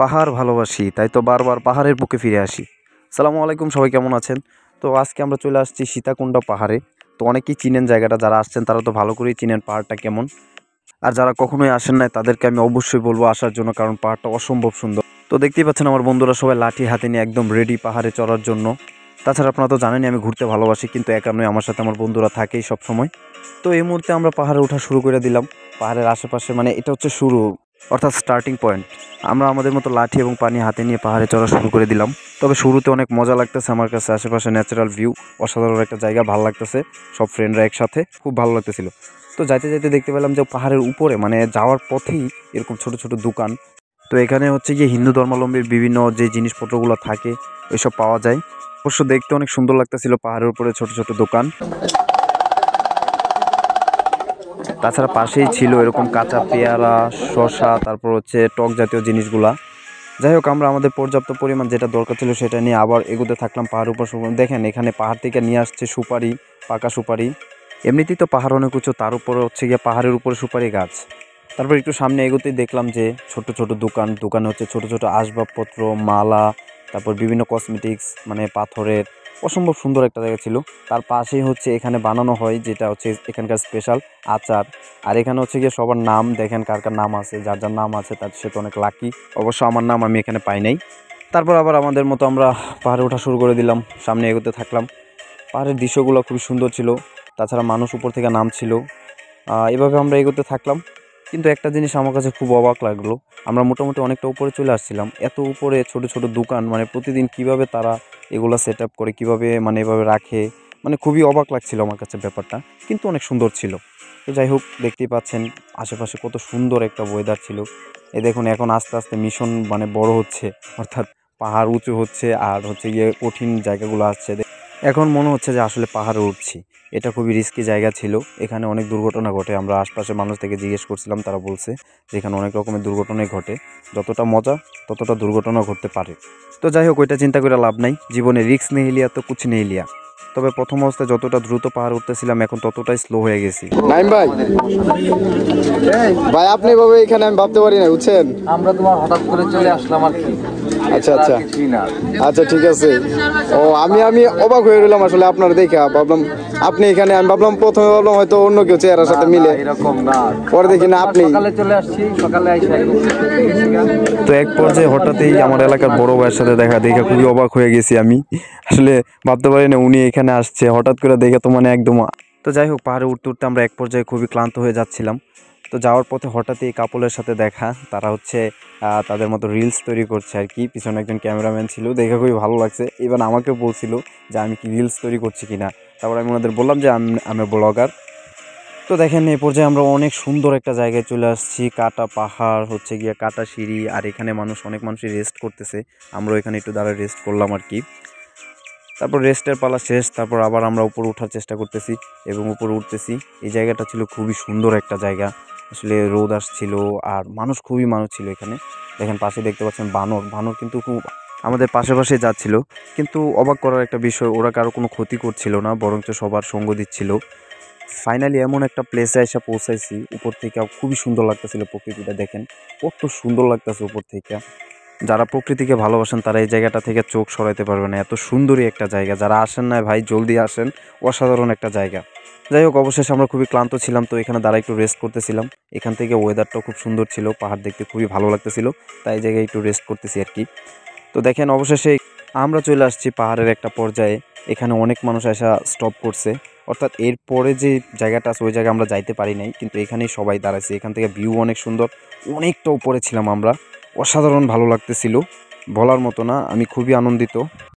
পাহাড় ভালোবাসি, তাই তো বারবার পাহাড়ের বুকে ফিরে আসি। সালামু আলাইকুম, সবাই কেমন আছেন? তো আজকে আমরা চলে আসছি সীতাকুণ্ড পাহাড়ে। তো অনেকেই চিনেন জায়গাটা, যারা আসছেন তারা তো ভালো করেই চিনেন পাহাড়টা কেমন। আর যারা কখনোই আসেন নাই তাদেরকে আমি অবশ্যই বলবো আসার জন্য, কারণ পাহাড়টা অসম্ভব সুন্দর। তো দেখতেই পাচ্ছেন আমার বন্ধুরা সবাই লাঠি হাতে নিয়ে একদম রেডি পাহাড়ে চড়ার জন্য। তাছাড়া আপনারা তো জানেনই আমি ঘুরতে ভালোবাসি, কিন্তু একা নয়, আমার সাথে আমার বন্ধুরা থাকেই সব সময়। তো এই মুহূর্তে আমরা পাহাড়ে ওঠা শুরু করে দিলাম। পাহাড়ের আশেপাশে মানে এটা হচ্ছে শুরু, অর্থাৎ স্টার্টিং পয়েন্ট। আমরা আমাদের মতো লাঠি এবং পানি হাতে নিয়ে পাহাড়ে চড়া শুরু করে দিলাম। তবে শুরুতে অনেক মজা লাগতেছে আমার কাছে, আশেপাশে ন্যাচারাল ভিউ, অসাধারণ একটা জায়গা, ভালো লাগতেছে। সব ফ্রেন্ডরা একসাথে খুব ভালো লাগতেছিল। তো যাইতে যাইতে দেখতে পেলাম যে পাহাড়ের উপরে মানে যাওয়ার পথেই এরকম ছোট ছোট দোকান। তো এখানে হচ্ছে গিয়ে হিন্দু ধর্মাবলম্বীর বিভিন্ন যে জিনিসপত্রগুলো থাকে এসব পাওয়া যায়। অবশ্য দেখতে অনেক সুন্দর লাগতেছিল পাহাড়ের উপরে ছোট ছোট দোকান। তাছাড়া পাশেই ছিল এরকম কাঁচা পেয়ারা, শসা, তারপর হচ্ছে টক জাতীয় জিনিসগুলা। যাই হোক, আমরা আমাদের পর্যাপ্ত পরিমাণ যেটা দরকার ছিল সেটা নিয়ে আবার এগোতে থাকলাম পাহাড়ের উপর। দেখেন এখানে পাহাড় থেকে নিয়ে আসছে সুপারি, পাকা সুপারি। এমনিতেই তো পাহাড় অনেক উঁচু, তার উপরে হচ্ছে গিয়ে পাহাড়ের উপরে সুপারি গাছ। তারপর একটু সামনে এগোতেই দেখলাম যে ছোট ছোট দোকানে হচ্ছে ছোট ছোট আসবাবপত্র, মালা, তারপর বিভিন্ন কসমেটিক্স, মানে পাথরের। অসম্ভব সুন্দর একটা জায়গা ছিল। তার পাশেই হচ্ছে এখানে বানানো হয় যেটা হচ্ছে এখানকার স্পেশাল আচার। আর এখানে হচ্ছে গিয়ে সবার নাম দেখেন, কার কার নাম আছে, যার যার নাম আছে তার সে তো অনেক লাকি। অবশ্য আমার নাম আমি এখানে পাই নাই। তারপর আবার আমাদের মতো আমরা পাহাড়ে ওঠা শুরু করে দিলাম, সামনে এগোতে থাকলাম। পাহাড়ের দৃশ্যগুলো খুবই সুন্দর ছিল। তাছাড়া মানুষ উপর থেকে নামছিল। এভাবে আমরা এগোতে থাকলাম। কিন্তু একটা জিনিস আমার কাছে খুব অবাক লাগলো, আমরা মোটামুটি অনেকটা উপরে চলে আসছিলাম, এত উপরে ছোট ছোট দোকান, মানে প্রতিদিন কিভাবে তারা এগুলা সেট আপ করে, কিভাবে মানে এভাবে রাখে, মানে খুবই অবাক লাগছিল আমার কাছে ব্যাপারটা। কিন্তু অনেক সুন্দর ছিল। তো যাই হোক, দেখতেই পাচ্ছেন আশেপাশে কত সুন্দর একটা ওয়েদার ছিল। এই দেখুন এখন আস্তে আস্তে মিশন মানে বড় হচ্ছে, অর্থাৎ পাহাড় উঁচু হচ্ছে আর হচ্ছে গিয়ে কঠিন জায়গাগুলো আসছে। এখন মনে হচ্ছে যে আসলে পাহাড়ে উঠছি। এটা খুবই রিস্কি জায়গা ছিল, এখানে অনেক দুর্ঘটনা ঘটে। আমরা আশপাশের মানুষ থেকে জিজ্ঞেস করছিলাম, তারা বলছে যে এখানে অনেক রকমের দুর্ঘটনাই ঘটে। যতটা মজা ততটা দুর্ঘটনা ঘটতে পারে। তো যাই হোক, ওইটা চিন্তা করে লাভ নাই, জীবনে রিস্ক নেই লিয়া তো কুছ নেই লিয়া। তবে প্রথম অবস্থায় যতটা দ্রুত পাহাড় উঠতেছিলাম এখন ততটাই স্লো হয়ে গেছি। নাইম ভাই, ভাই আপনি এভাবে এখানে আমি ভাবতে পারি না, বুঝছেন? আমরা তোমার হঠাৎ করে চলে আসলাম আর কি। আচ্ছা আচ্ছা কিছুই না। আচ্ছা, ঠিক আছে। ও আমি অবাক হয়ে রইলাম আসলে আপনার দেখা, ভাবলাম আপনি এখানে। আমি ভাবলাম প্রথমে ভাবলাম হয়তো অন্য কেউ চেহারার সাথে মিলে, এরকম না। পরে দেখি না আপনি। সকালে চলে আসছি, সকালে আইসা তো এক পর্যায়ে হঠাৎই আমার এলাকার বড় ভাইয়ের সাথে দেখা খুবই অবাক হয়ে গেছি আমি। আসলে ভাবতে পারি না উনি এখানে আসছে, হঠাৎ করে দেখে তো মানে একদম। তো যাই হোক, পাহাড়ে উঠতে উঠতে আমরা এক পর্যায়ে খুবই ক্লান্ত হয়ে যাচ্ছিলাম। তো যাওয়ার পথে হঠাৎই এই কাপলের সাথে দেখা, তারা হচ্ছে তাদের মতো রিলস তৈরি করছে আর কি। পিছনে একজন ক্যামেরাম্যান ছিল, দেখে খুবই ভালো লাগছে। ইভেন আমাকেও বলছিল যে আমি কি রিলস তৈরি করছি কিনা। তারপর আমি ওনাদের বললাম যে আমি ব্লগার। তো দেখেন এই পর্যায়ে আমরা অনেক সুন্দর একটা জায়গায় চলে আসছি, কাটা পাহাড়, হচ্ছে গিয়ে কাটা সিঁড়ি, আর এখানে অনেক মানুষই রেস্ট করতেছে। আমরাও এখানে একটু দাঁড়ায় রেস্ট করলাম আর কি। তারপর রেস্টের পালা শেষ, তারপর আবার আমরা উপরে ওঠার চেষ্টা করতেছি এবং উপরে উঠতেছি। এই জায়গাটা ছিল খুবই সুন্দর একটা জায়গা। আসলে রোদ আসছিল আর মানুষ ছিল এখানে। দেখেন পাশে দেখতে পাচ্ছেন বানর কিন্তু খুব আমাদের পাশে যাচ্ছিল। কিন্তু অবাক করার একটা বিষয়, ওরা কারো কোনো ক্ষতি করছিল না, বরঞ্চ সবার সঙ্গ দিচ্ছিল। ফাইনালি এমন একটা প্লেসে এসে পৌঁছাইছি, উপর থেকে খুবই সুন্দর লাগতেছিল প্রকৃতিটা। দেখেন কত সুন্দর লাগতেছে উপর থেকে। যারা প্রকৃতিকে ভালোবাসেন তারা এই জায়গাটা থেকে চোখ সরাইতে পারবে না, এত সুন্দরই একটা জায়গা। যারা আসেন না ভাই, জলদি আসেন, অসাধারণ একটা জায়গা। যাই হোক, অবশেষে আমরা খুবই ক্লান্ত ছিলাম, তো এখানে দাঁড়া একটু রেস্ট করতেছিলাম। এখান থেকে ওয়েদারটাও খুব সুন্দর ছিল, পাহাড় দেখতে খুবই ভালো লাগতেছিল, তাই এই জায়গায় একটু রেস্ট করতেছি আর কি। তো দেখেন অবশেষে আমরা চলে আসছি পাহাড়ের একটা পর্যায়ে। এখানে অনেক মানুষ এসে স্টপ করছে, অর্থাৎ এরপরে যে জায়গাটা আছে ওই জায়গায় আমরা যাইতে পারি নাই, কিন্তু এখানেই সবাই দাঁড়াইছে। এখান থেকে ভিউ অনেক সুন্দর, অনেকটা উপরে ছিলাম আমরা, অসাধারণ ভালো লাগতেছিল, বলার মতো না। আমি খুবই আনন্দিত।